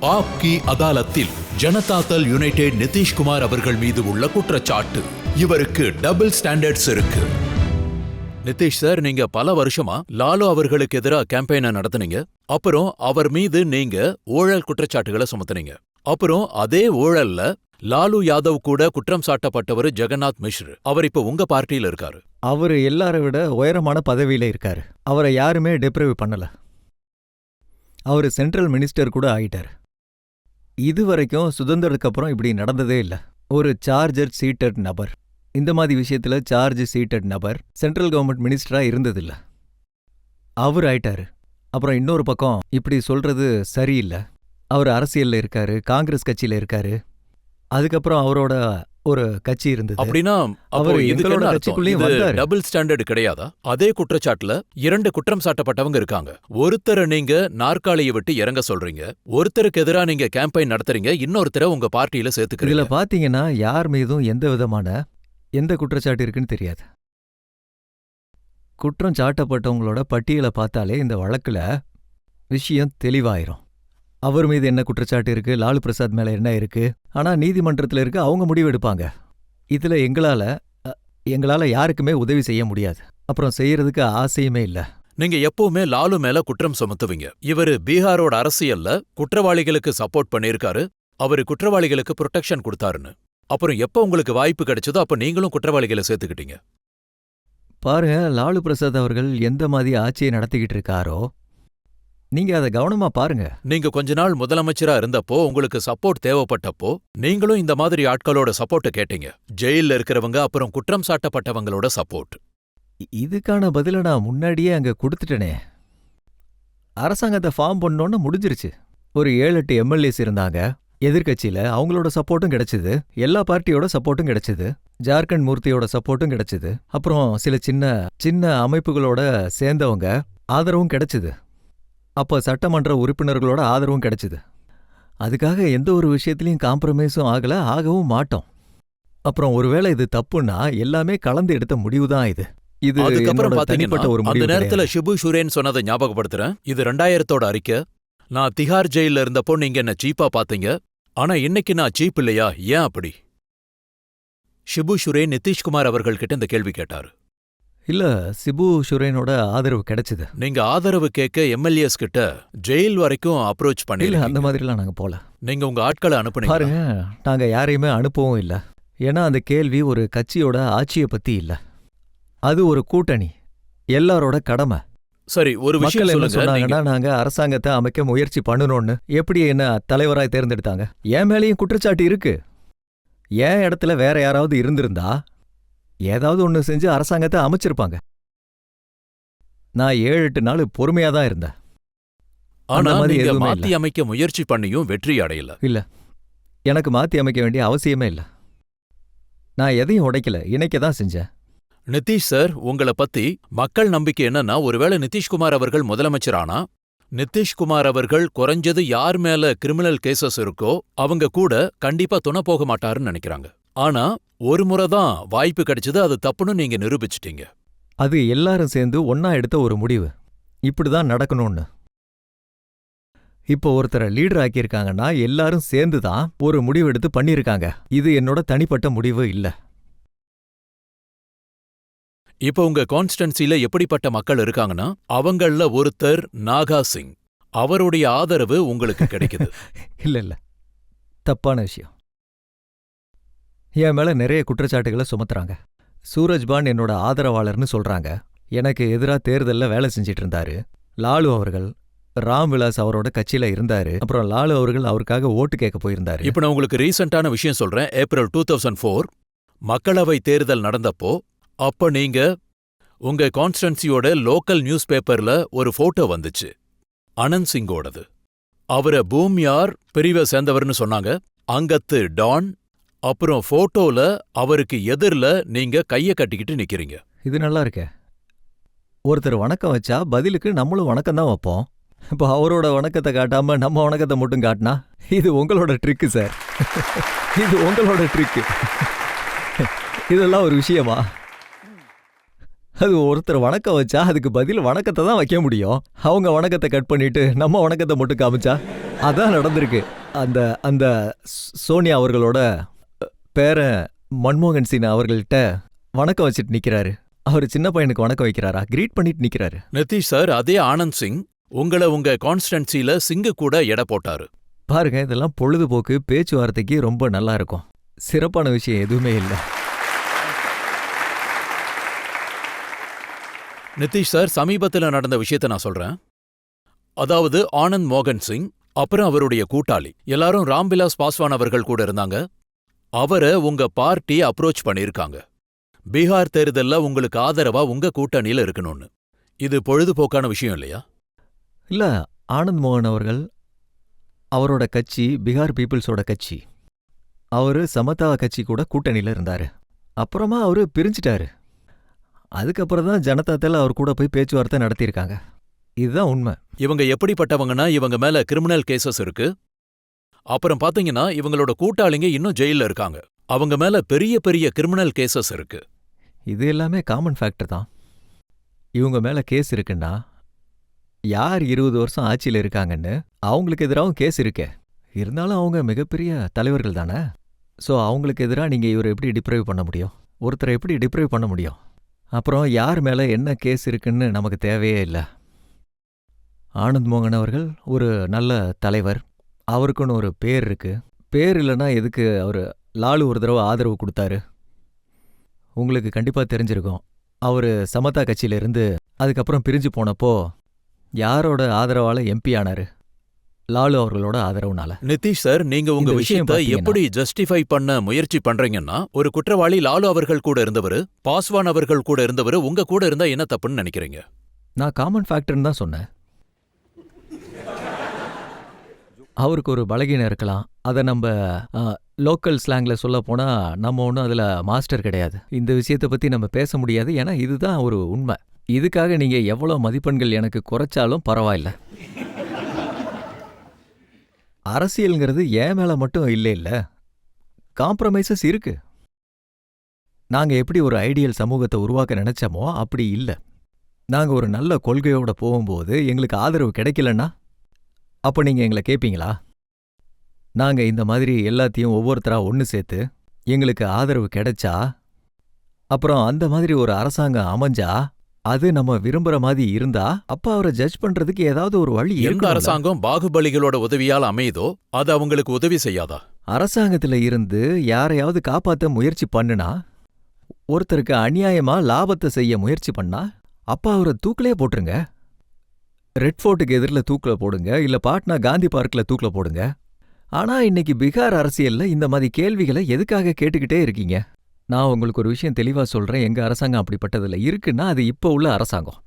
App கி அதாலத்தில் Janata Dal United Nitish Kumar அவர்கள் மீது உள்ள குற்றச்சாட்டு. இவருக்கு டபுள் ஸ்டாண்டர்ட்ஸ் இருக்கு. நிதிஷ் சார், நீங்க பல வருஷமா லாலு அவர்களுக்கு எதிராக கேம்பெயினை நடத்துனீங்க. அப்புறம் அவர் மீது நீங்க ஊழல் குற்றச்சாட்டுகளை சுமத்துனீங்க. அப்புறம் அதே ஊழல்ல லாலு யாதவ் கூட குற்றம் சாட்டப்பட்டவர் ஜெகநாத் மிஸ்ர். அவர் இப்ப உங்க பார்ட்டியில இருக்காரு. அவரு எல்லாரை விட உயரமான பதவியில இருக்காரு. அவரை யாருமே டிப்ரைவ் பண்ணல. அவரு சென்ட்ரல் மினிஸ்டர் கூட ஆயிட்டாரு. இதுவரைக்கும் சுதந்திரத்துக்கு அப்புறம் இப்படி நடந்ததே இல்ல. ஒரு சார்ஜர் சீட்டட் நபர், இந்த மாதிரி விஷயத்துல சார்ஜ் சீட்டட் நபர் சென்ட்ரல் கவர்மெண்ட் மினிஸ்டரா இருந்ததில்ல. அவர் ஆயிட்டாரு. அப்புறம் இன்னொரு பக்கம் இப்படி சொல்றது சரியில்லை. அவர் அரசியல்ல இருக்காரு, காங்கிரஸ் கட்சியில இருக்காரு. அதுக்கப்புறம் அவரோட ஒரு கட்சி இருந்தது. அப்படின்னா அவர் எங்களோட கட்சிக்குள்ளேயும் வந்தாரு. டபுள் ஸ்டாண்டர்ட் கிடையாதா? அதே குற்றச்சாட்டுல 2 குற்றம் சாட்டப்பட்டவங்க இருக்காங்க. ஒருத்தரை நீங்க நாற்காலியை விட்டு இறங்க சொல்றீங்க, ஒருத்தருக்கு எதிராக நீங்க கேம்பெயின் நடத்துறீங்க, இன்னொருத்தரை உங்க பார்ட்டியில சேர்த்துக்கிறீங்க. இதுல பாத்தீங்கன்னா யார் மீதும் எந்த விதமான எந்த குற்றச்சாட்டு இருக்குன்னு தெரியாது. குற்றம் சாட்டப்பட்டவங்களோட பட்டியலை பார்த்தாலே இந்த வழக்குல விஷயம் தெளிவாயிரும். அவர் மீது என்ன குற்றச்சாட்டு இருக்கு, லாலு பிரசாத் மேல என்ன இருக்கு, ஆனா நீதிமன்றத்துல இருக்கு, அவங்க முடிவு எடுப்பாங்க. இதுல எங்களால யாருக்குமே உதவி செய்ய முடியாது. அப்புறம் செய்யறதுக்கு ஆசையுமே இல்ல. நீங்க எப்பவுமே லாலு மேல குற்றம் சுமத்துவீங்க. இவரு பீகாரோட அரசியல்ல குற்றவாளிகளுக்கு சப்போர்ட் பண்ணிருக்காரு, அவரு குற்றவாளிகளுக்கு ப்ரொடெக்ஷன் கொடுத்தாருன்னு. அப்புறம் எப்ப உங்களுக்கு வாய்ப்பு கிடைச்சதோ அப்ப நீங்களும் குற்றவாளிகளை சேர்த்துக்கிட்டீங்க. பாருங்க, லாலு பிரசாத் அவர்கள் எந்த மாதிரி ஆட்சியை நடத்திக்கிட்டு இருக்காரோ, நீங்க அதை கவனமா பாருங்க. நீங்க கொஞ்ச நாள் முதலமைச்சரா இருந்தப்போ உங்களுக்கு சப்போர்ட் தேவைப்பட்டப்போ நீங்களும் இந்த மாதிரி ஆட்களோட சப்போர்ட்டை கேட்டீங்க. ஜெயில்ல இருக்கிறவங்க, அப்புறம் குற்றம் சாட்டப்பட்டவங்களோட சப்போர்ட். இதுக்கான பதில நான் முன்னாடியே அங்க கொடுத்துட்டேனே. அரசாங்கத்தை ஃபார்ம் பண்ணோன்னு முடிஞ்சிருச்சு. ஒரு 7-8 எம்எல்ஏஸ் இருந்தாங்க எதிர்கட்சியில, அவங்களோட சப்போர்ட்டும் கிடைச்சது, எல்லா பார்ட்டியோட சப்போர்ட்டும் கிடைச்சது, ஜார்க்கண்ட் மூர்த்தியோட சப்போர்ட்டும் கிடைச்சது, அப்புறம் சில சின்ன சின்ன அமைப்புகளோட சேர்ந்தவங்க ஆதரவும் கிடைச்சது, அப்ப சட்டமன்ற உறுப்பினர்களோட ஆதரவும் கிடைச்சது. அதுக்காக எந்த ஒரு விஷயத்திலையும் காம்ப்ரமைஸும் ஆகல, ஆகவும் மாட்டோம். அப்புறம் ஒருவேளை இது தப்புன்னா எல்லாமே கலந்து எடுத்த முடிவுதான் இது. இது அதுக்கப்புறம் என்னோட தனிப்பட்ட ஒரு அந்த முடிவு நேரத்துல கிடையாது. ஷிபு ஷுரேன் சொன்னதை ஞாபகப்படுத்துறேன். இது 2000 அறிக்கை. நான் திஹார் ஜெயில்ல இருந்தப்போ நீங்க என்ன சீப்பா பாத்தீங்க, ஆனா இன்னைக்கு நான் சீப் இல்லையா? ஏன் அப்படி? ஷிபு ஷுரேன் நிதிஷ்குமார் அவர்கள் கிட்ட இந்த கேள்வி கேட்டாரு. இல்ல, சிபு ஷுரேனோட ஆதரவு கிடைச்சது. நீங்க ஆதரவு கேட்க எம்எல்ஏஸ் கிட்ட ஜெயில் வரைக்கும் அப்ரோச் இல்ல, பண்ணி அந்த மாதிரிலாம் நாங்க போல. நீங்க உங்க ஆட்களை அனுப்புனீங்க. பாருங்க, நாங்க யாரையுமே அனுப்பவும் இல்ல. ஏன்னா அந்த கேள்வி ஒரு கட்சியோட ஆட்சியை பத்தி இல்ல, அது ஒரு கூட்டணி, எல்லாரோட கடமை. சரி, ஒரு விஷயம் மக்கள் என்ன சொல்லுங்க. சொன்னாங்கன்னா, நாங்க அரசாங்கத்தை அமைக்க முயற்சி பண்ணணும்னு. எப்படி என்ன தலைவராய் தேர்ந்தெடுத்தாங்க? என் மேலேயும் குற்றச்சாட்டு இருக்கு. என் இடத்துல வேற யாராவது இருந்திருந்தா ஏதாவது ஒண்ணு செஞ்சு அரசாங்கத்தை அமைச்சிருப்பாங்க. நான் 7-8 நாள் பொறுமையா தான் இருந்தேன். ஆனா அந்த மாதிரி நீங்க எதுவுமே மாத்தி இல்ல. அமைக்க முயற்சி பண்ணியும் வெற்றி அடையல. இல்ல, எனக்கு மாத்தி அமைக்க வேண்டிய அவசியமே இல்ல. நான் எதையும் உடைக்கல, இணைக்க தான் செஞ்சேன். நிதிஷ் சார், உங்களை பத்தி மக்கள் நம்பிக்கை என்னன்னா, ஒருவேளை நிதிஷ்குமார் அவர்கள் முதலமைச்சரானா நிதிஷ்குமார் அவர்கள் குறைஞ்சது யார் மேல கிரிமினல் கேசஸ் இருக்கோ அவங்க கூட கண்டிப்பா துணை போக மாட்டாருன்னு நினைக்கிறாங்க. ஆனா ஒரு முறை தான் வாய்ப்பு கிடைச்சது, அது தப்புன்னு நீங்க நிரூபிச்சிட்டீங்க. அது எல்லாரும் சேர்ந்து ஒன்னா எடுத்த ஒரு முடிவு, இப்படிதான் நடக்கணும்னு. இப்போ ஒருத்தரை லீடர் ஆக்கியிருக்காங்கன்னா எல்லாரும் சேர்ந்து தான் ஒரு முடிவு எடுத்து பண்ணியிருக்காங்க. இது என்னோட தனிப்பட்ட முடிவு இல்ல. இப்ப உங்க கான்ஸ்டன்சில எப்படிப்பட்ட மக்கள் இருக்காங்கன்னா, அவங்கள ஒருத்தர் நாகா சிங். அவருடைய ஆதரவு உங்களுக்கு கிடைக்குது. இல்ல இல்ல, தப்பான விஷயம். என் மேல நிறைய குற்றச்சாட்டுகளை சுமத்துறாங்க. சூரஜ்பான் என்னோட ஆதரவாளர்னு சொல்றாங்க. எனக்கு எதிரா தேர்தல்ல வேலை செஞ்சிட்டு இருந்தாரு. லாலு அவர்கள் ராம்விலாஸ் அவரோட கட்சியில இருந்தாரு. அப்புறம் லாலு அவர்கள் அவருக்காக ஓட்டு கேட்க போயிருந்தாரு. இப்ப நான் உங்களுக்கு ரீசெண்டான விஷயம் சொல்றேன். ஏப்ரல் 2004 மக்களவை தேர்தல் நடந்தப்போ, அப்ப நீங்க உங்க கான்ஸ்டன்சியோட லோக்கல் நியூஸ் பேப்பர்ல ஒரு போட்டோ வந்துச்சு, அனந்த் சிங்கோடது. அவரை பூம்யார் பிரிவை சேர்ந்தவர்னு சொன்னாங்க, அங்கத்து டான். அப்புறம் போட்டோல அவருக்கு எதிரில நீங்க கைய கட்டிக்கிட்டு நிக்கிறீங்க. இது நல்லா இருக்கே. ஒருத்தர் வணக்கம் வச்சா பதிலுக்கு நம்மளும் வணக்கம் தான் வைப்போம். இப்போ அவரோட வணக்கத்தை காட்டாம நம்ம வணக்கத்தை மட்டும் காட்டினா இது உங்களோட ட்ரிக்கு சார். இது உங்களோட ட்ரிக்கு. இதெல்லாம் ஒரு விஷயமா? அது ஒருத்தர் வணக்கம் வச்சா அதுக்கு பதில் வணக்கத்தை தான் வைக்க முடியும். அவங்க வணக்கத்தை கட் பண்ணிட்டு நம்ம வணக்கத்தை மட்டும் காமிச்சா அதான் நடந்திருக்கு. அந்த அந்த சோனியா அவர்களோட பேரன் மன்மோகன் சிங் அவர்கள்ட்ட வணக்கம் வச்சுட்டு நிக்கிறாரு. அவர் சின்ன பையனுக்கு வணக்கம் வைக்கிறாரா? கிரீட் பண்ணிட்டு நிக்கிறாரு. நிதிஷ் சார், அதே ஆனந்த் சிங் உங்களை உங்க கான்ஸ்டன்சில சிங்கு கூட எடை போட்டாரு. பாருங்க, இதெல்லாம் பொழுதுபோக்கு பேச்சுவார்த்தைக்கு ரொம்ப நல்லா இருக்கும். சிறப்பான விஷயம் எதுவுமே இல்லை. நிதிஷ் சார், சமீபத்துல நடந்த விஷயத்த நான் சொல்றேன். அதாவது ஆனந்த் மோகன் சிங் அப்புறம் அவருடைய கூட்டாளி எல்லாரும் ராம்விலாஸ் பாஸ்வான் அவர்கள் கூட இருந்தாங்க. அவரை உங்க பார்ட்டி அப்ரோச் பண்ணிருக்காங்க. பீகார் தேர்தல்ல உங்களுக்கு ஆதரவா உங்க கூட்டணியில இருக்கணும்னு. இது பொழுதுபோக்கான விஷயம் இல்லையா? இல்ல, ஆனந்த் மோகன் அவர்கள் அவரோட கட்சி பீகார் பீப்புள்ஸோட கட்சி. அவரு சமதா கட்சி கூட கூட்டணியில இருந்தாரு. அப்புறமா அவரு பிரிஞ்சிட்டாரு. அதுக்கப்புறம் தான் ஜனதாதள் அவர் கூட போய் பேச்சுவார்த்தை நடத்தியிருக்காங்க. இதுதான் உண்மை. இவங்க எப்படிப்பட்டவங்கன்னா, இவங்க மேல கிரிமினல் கேசஸ் இருக்கு. அப்புறம் பாத்தீங்கன்னா இவங்களோட கூட்டாளிங்க இன்னும் ஜெயில்ல இருக்காங்க. அவங்க மேல பெரிய பெரிய கிரிமினல் கேசஸ் இருக்கு. இது எல்லாமே காமன் ஃபேக்டர் தான். இவங்க மேல கேஸ் இருக்குன்னா யார் 20 வருஷம் ஆட்சியில் இருக்காங்கன்னு அவங்களுக்கு எதிராகவும் கேஸ் இருக்கே. இருந்தாலும் அவங்க மிகப்பெரிய தலைவர்கள் தானே. ஸோ அவங்களுக்கு எதிராக நீங்க இவரை எப்படி டிப்ரைவ் பண்ண முடியும்? ஒருத்தரை எப்படி டிப்ரைவ் பண்ண முடியும்? அப்புறம் யார் மேல என்ன கேஸ் இருக்குன்னு நமக்கு தேவையே இல்லை. ஆனந்த் மோகன் அவர்கள் ஒரு நல்ல தலைவர். அவருக்குன்னு ஒரு பேர் இருக்கு. பேர் இல்லைன்னா எதுக்கு அவர் லாலு ஒரு தடவை ஆதரவு கொடுத்தாரு? உங்களுக்கு கண்டிப்பா தெரிஞ்சிருக்கும். அவரு சமதா கட்சியில இருந்து அதுக்கப்புறம் பிரிஞ்சு போனப்போ யாரோட ஆதரவால எம்பி ஆனாரு? லாலு அவர்களோட ஆதரவுனால. நிதிஷ் சார், நீங்க உங்க இந்த விஷயம் விஷயத்தை பாத்தீங்கன்னா- எப்படி ஜஸ்டிஃபை பண்ண முயற்சி பண்றீங்கன்னா, ஒரு குற்றவாளி லாலு அவர்கள் கூட இருந்தவரு, பாஸ்வான் அவர்கள் கூட இருந்தவரு உங்க கூட இருந்தா என்ன தப்புன்னு நினைக்கிறீங்க? நான் காமன் ஃபேக்டர்னு தான் சொன்னேன். அவருக்கு ஒரு பலகீனம் இருக்கலாம். அதை நம்ம லோக்கல் ஸ்லாங்ல சொல்ல போனா நம்ம ஒன்றும் அதுல மாஸ்டர் கிடையாது. இந்த விஷயத்தை பத்தி நம்ம பேச முடியாது. ஏன்னா இதுதான் ஒரு உண்மை. இதுக்காக நீங்க எவ்வளவு மதிப்பெண்கள் எனக்கு குறைச்சாலும் பரவாயில்ல. அரசியல்ங்கிறது ஏன் மேல மட்டும் இல்ல. காம்ப்ரமைசஸ் இருக்கு. நாங்க எப்படி ஒரு ஐடியல் சமூகத்தை உருவாக்க நினைச்சோமோ அப்படி இல்ல. நாங்க ஒரு நல்ல கொள்கையோட போகும்போது எங்களுக்கு ஆதரவு கிடைக்கலன்னா அப்ப நீங்க எங்களை கேட்பீங்களா? நாங்க இந்த மாதிரி எல்லாத்தையும் ஒவ்வொருத்தரா ஒன்னு சேர்த்து எங்களுக்கு ஆதரவு கிடைச்சா, அப்புறம் அந்த மாதிரி ஒரு அரசாங்கம் அமைஞ்சா, அது நம்ம விரும்புற மாதிரி இருந்தா, அப்ப அவரை ஜட்ஜ் பண்றதுக்கு ஏதாவது ஒரு வழி எந்த இருக்கணும்ல? அரசாங்கம் பாகுபலிகளோட உதவியால் அமையுதோ அது அவங்களுக்கு உதவி செய்யாதா? அரசாங்கத்துல இருந்து யாரையாவது காப்பாத்த முயற்சி பண்ணுனா, ஒருத்தருக்கு அநியாயமா லாபத்தை செய்ய முயற்சி பண்ணா, அப்ப அவரை தூக்கிலே போட்டுருங்க. ரெட் ஃபோர்ட்டுக்கு எதிரில் தூக்கில போடுங்க, இல்ல பாட்னா காந்தி பார்க்ல தூக்கில போடுங்க. ஆனா இன்னைக்கு பீகார் அரசியல்ல இந்த மாதிரி கேள்விகளை எதுக்காக கேட்டுக்கிட்டே இருக்கீங்க? நான் உங்களுக்கு ஒரு விஷயம் தெளிவா சொல்றேன். எங்க அரசாங்கம் அப்படிப்பட்டதில்ல. இருக்குன்னா அது இப்ப உள்ள அரசாங்கம்.